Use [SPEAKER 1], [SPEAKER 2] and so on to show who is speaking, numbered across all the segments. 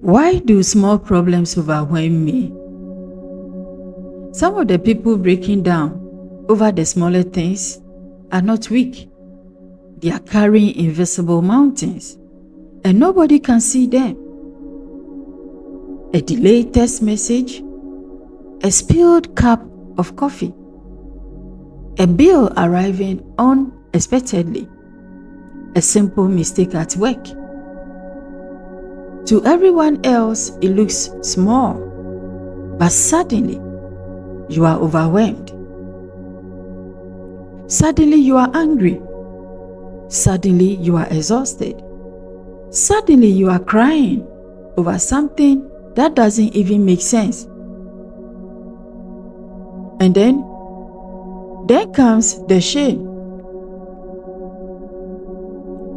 [SPEAKER 1] Why do small problems overwhelm me? Some of the people breaking down over the smaller things are not weak. They are carrying invisible mountains, and nobody can see them. A delayed text message, a spilled cup of coffee, a bill arriving unexpectedly, a simple mistake at work. To everyone else, it looks small, but suddenly you are overwhelmed. Suddenly you are angry. Suddenly you are exhausted. Suddenly you are crying over something that doesn't even make sense. And then comes the shame.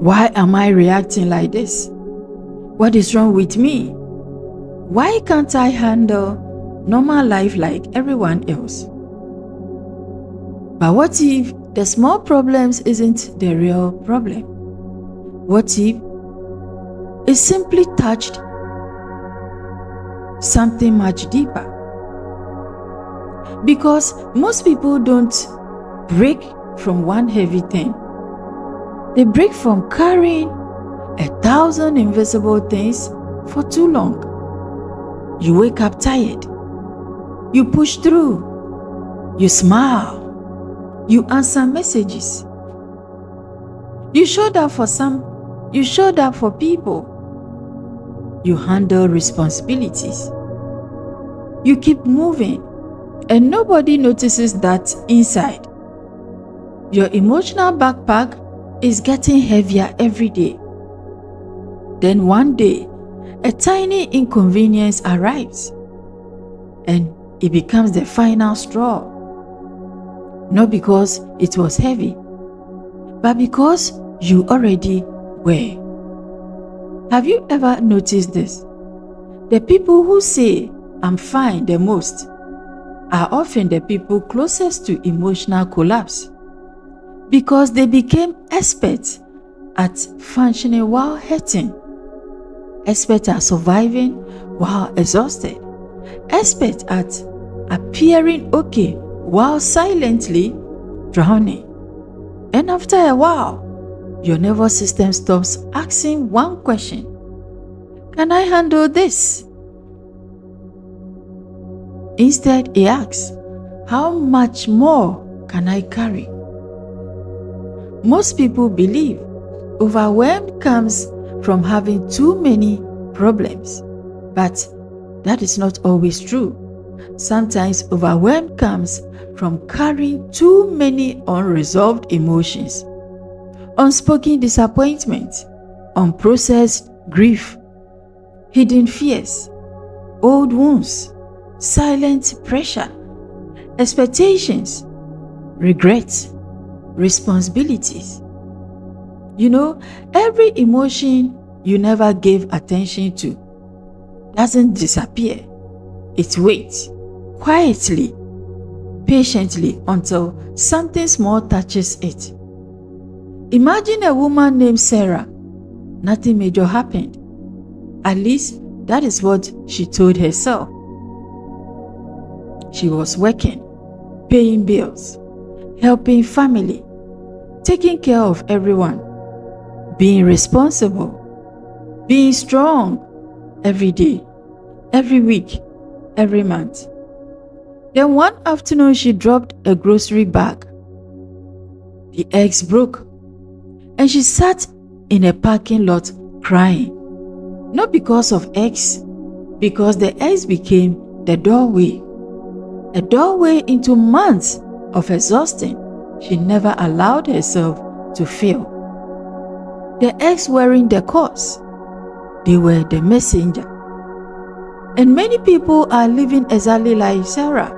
[SPEAKER 1] Why am I reacting like this? What is wrong with me? Why can't I handle normal life like everyone else? But what if the small problems isn't the real problem? What if it simply touched something much deeper? Because most people don't break from one heavy thing. They break from carrying 1,000 invisible things for too long. You wake up tired. You push through. You smile. You answer messages. You showed up for some. You showed up for people. You handle responsibilities. You keep moving, and nobody notices that inside. Your emotional backpack is getting heavier every day. Then one day, a tiny inconvenience arrives, and it becomes the final straw. Not because it was heavy, but because you already were. Have you ever noticed this? The people who say, "I'm fine," the most, are often the people closest to emotional collapse, because they became experts at functioning while hurting, experts at surviving while exhausted, experts at appearing okay while silently drowning. And after a while, your nervous system stops asking one question: can I handle this? Instead, it asks, how much more can I carry? Most people believe overwhelm comes from having too many problems, but that is not always true. Sometimes overwhelm comes from carrying too many unresolved emotions, unspoken disappointment, unprocessed grief, hidden fears, old wounds, silent pressure, expectations, regrets, responsibilities. You know, every emotion you never gave attention to doesn't disappear. It waits quietly, patiently, until something small touches it. Imagine a woman named Sarah. Nothing major happened. At least that is what she told herself. She was working, paying bills, helping family, taking care of everyone, being responsible, being strong every day, every week, every month. Then one afternoon she dropped a grocery bag. The eggs broke, and she sat in a parking lot crying. Not because of eggs, because the eggs became the doorway. A doorway into months of exhaustion she never allowed herself to feel. The eggs weren't the cause. They were the messenger. And many people are living exactly like Sarah.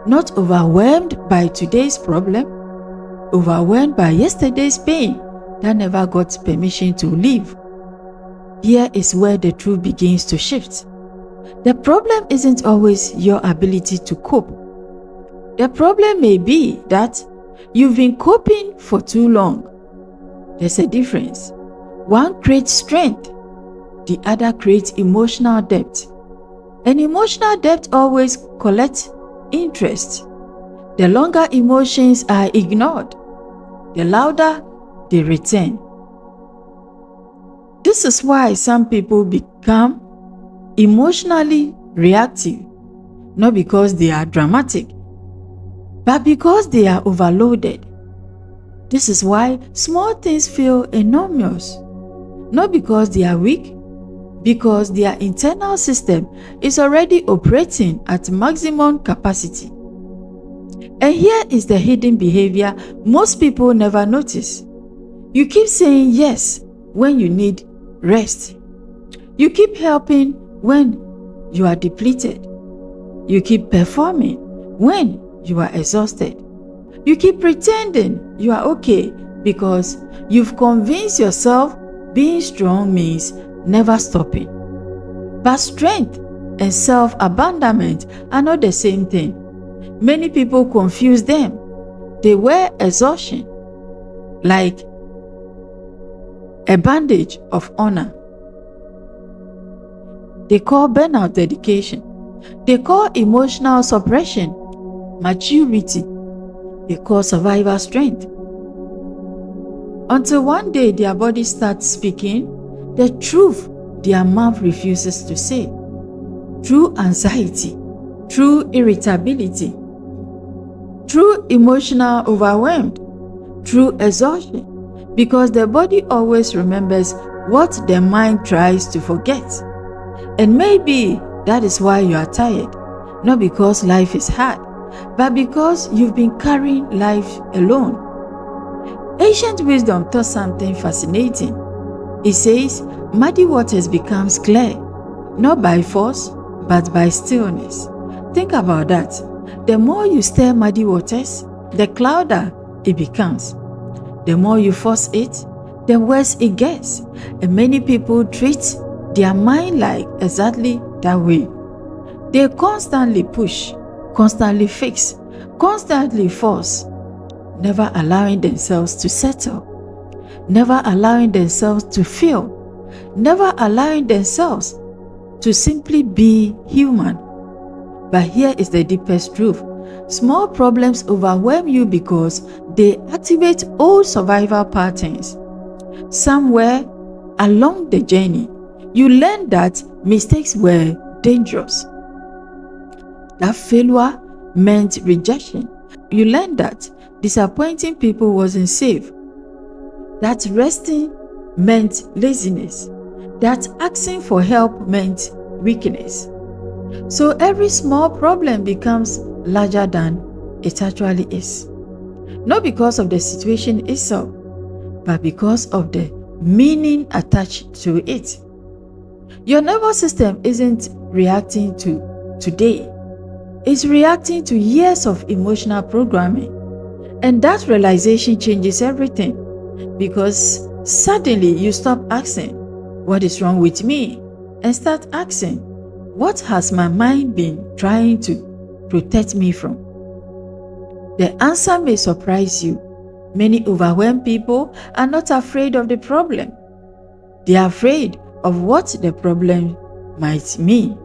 [SPEAKER 1] Not overwhelmed by today's problem, overwhelmed by yesterday's pain that never got permission to leave. Here is where the truth begins to shift. The problem isn't always your ability to cope. The problem may be that you've been coping for too long. There's a difference. One creates strength, the other creates emotional debt. And emotional debt always collects interest. The longer emotions are ignored, the louder they return. This is why some people become emotionally reactive, not because they are dramatic, but because they are overloaded. This is why small things feel enormous, not because they are weak, because their internal system is already operating at maximum capacity. And here is the hidden behavior most people never notice. You keep saying yes when you need rest. You keep helping when you are depleted. You keep performing when you are exhausted. You keep pretending you are okay because you've convinced yourself being strong means never stopping. But strength and self-abandonment are not the same thing. Many people confuse them. They wear exhaustion like a bandage of honor. They call burnout dedication. They call emotional suppression maturity. They call survival strength. Until one day their body starts speaking the truth their mouth refuses to say. True anxiety, true irritability, true emotional overwhelmed, true exhaustion, because the body always remembers what the mind tries to forget. And maybe that is why you are tired, not because life is hard, but because you've been carrying life alone. Ancient wisdom taught something fascinating. It says, muddy waters becomes clear, not by force, but by stillness. Think about that. The more you stir muddy waters, the clouder it becomes. The more you force it, the worse it gets. And many people treat their mind like exactly that way. They constantly push, constantly fix, constantly force, never allowing themselves to settle, never allowing themselves to feel, never allowing themselves to simply be human. But here is the deepest truth. Small problems overwhelm you because they activate old survival patterns. Somewhere along the journey, you learn that mistakes were dangerous, that failure meant rejection. You learn that disappointing people wasn't safe, that resting meant laziness, that asking for help meant weakness. So every small problem becomes larger than it actually is. Not because of the situation itself, but because of the meaning attached to it. Your nervous system isn't reacting to today. It's reacting to years of emotional programming. And that realization changes everything, because suddenly you stop asking, what is wrong with me? And start asking, what has my mind been trying to protect me from? The answer may surprise you. Many overwhelmed people are not afraid of the problem. They are afraid of what the problem might mean.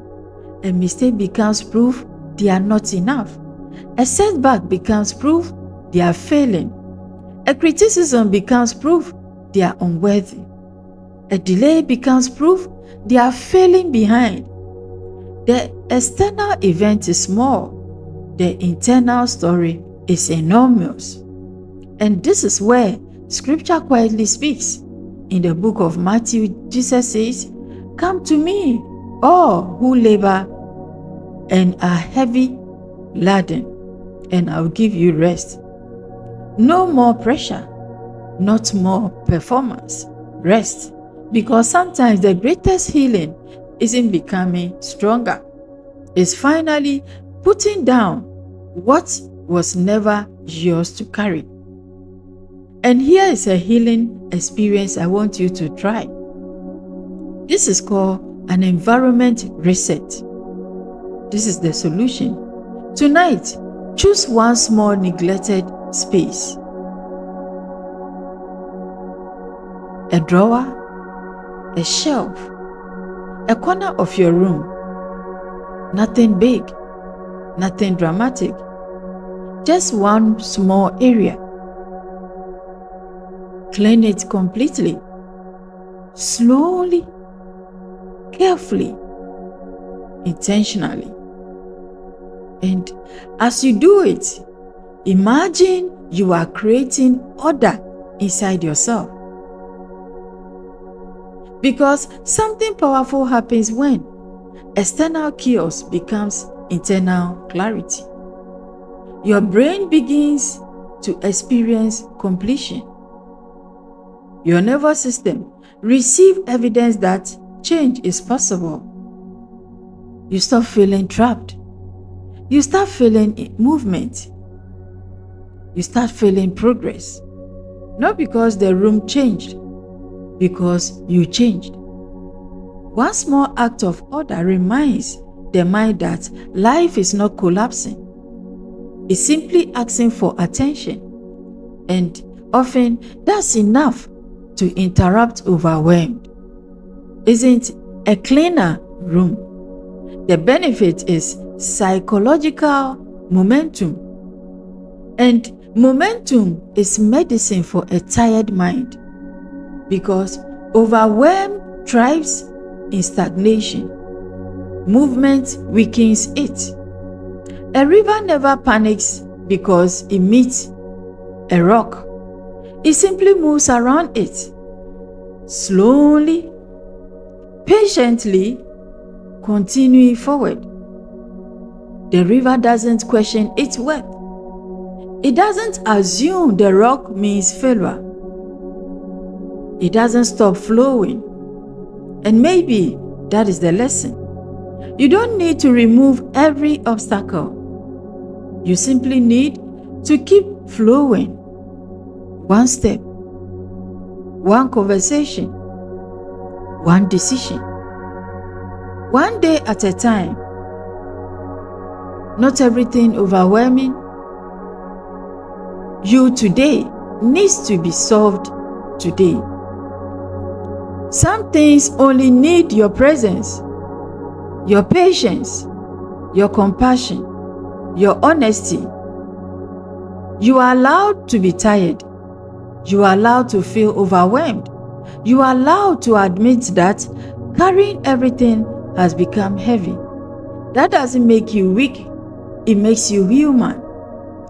[SPEAKER 1] A mistake becomes proof they are not enough. A setback becomes proof they are failing. A criticism becomes proof they are unworthy. A delay becomes proof they are falling behind. The external event is small. The internal story is enormous. And this is where scripture quietly speaks. In the book of Matthew, Jesus says, "Come to me, all who labor and are heavy laden, and I'll give you rest." No more pressure, not more performance. Rest. Because sometimes the greatest healing isn't becoming stronger. It's finally putting down what was never yours to carry. And here is a healing experience I want you to try. This is called an environment reset. This is the solution. Tonight, choose one small neglected space. A drawer, a shelf, A corner of your room. Nothing big, nothing dramatic. Just one small area. Clean it completely. Slowly, carefully, intentionally. And as you do it, imagine you are creating order inside yourself. Because something powerful happens when external chaos becomes internal clarity. Your brain begins to experience completion. Your nervous system receives evidence that change is possible. You stop feeling trapped. You start feeling movement. You start feeling progress. Not because the room changed, because you changed. One small act of order reminds the mind that life is not collapsing. It's simply asking for attention. And often that's enough to interrupt overwhelmed. Isn't a cleaner room? The benefit is psychological momentum. And momentum is medicine for a tired mind, because overwhelm thrives in stagnation. Movement weakens it. A river never panics because it meets a rock. It simply moves around it. Slowly, patiently, continuing forward. The river doesn't question its worth. It doesn't assume the rock means failure. It doesn't stop flowing. And maybe that is the lesson. You don't need to remove every obstacle. You simply need to keep flowing. One step, one conversation, one decision, one day at a time. Not everything overwhelming you today needs to be solved today. Some things only need your presence, your patience, your compassion, your honesty. You are allowed to be tired. You are allowed to feel overwhelmed. You are allowed to admit that carrying everything has become heavy. That doesn't make you weak. It makes you human.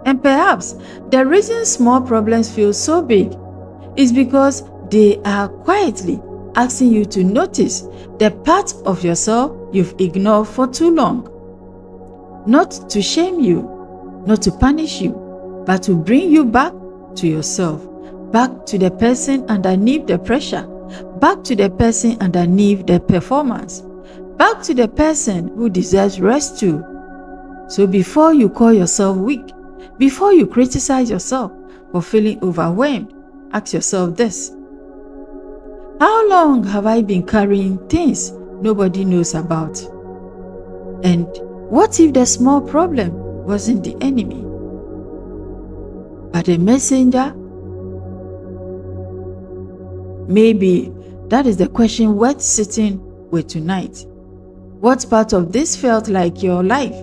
[SPEAKER 1] And perhaps the reason small problems feel so big is because they are quietly asking you to notice the part of yourself you've ignored for too long. Not to shame you, not to punish you, but to bring you back to yourself, back to the person underneath the pressure, back to the person underneath the performance, back to the person who deserves rest too. So before you call yourself weak, before you criticize yourself for feeling overwhelmed, ask yourself this: how long have I been carrying things nobody knows about? And what if the small problem wasn't the enemy, but a messenger? Maybe that is the question worth sitting with tonight. What part of this felt like your life?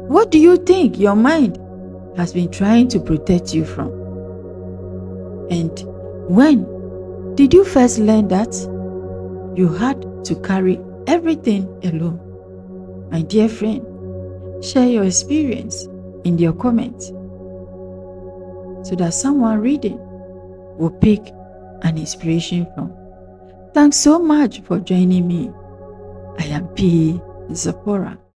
[SPEAKER 1] What do you think your mind has been trying to protect you from? And when did you first learn that you had to carry everything alone? My dear friend, share your experience in your comments so that someone reading will pick an inspiration from. Thanks so much for joining me. I am TheZipporah.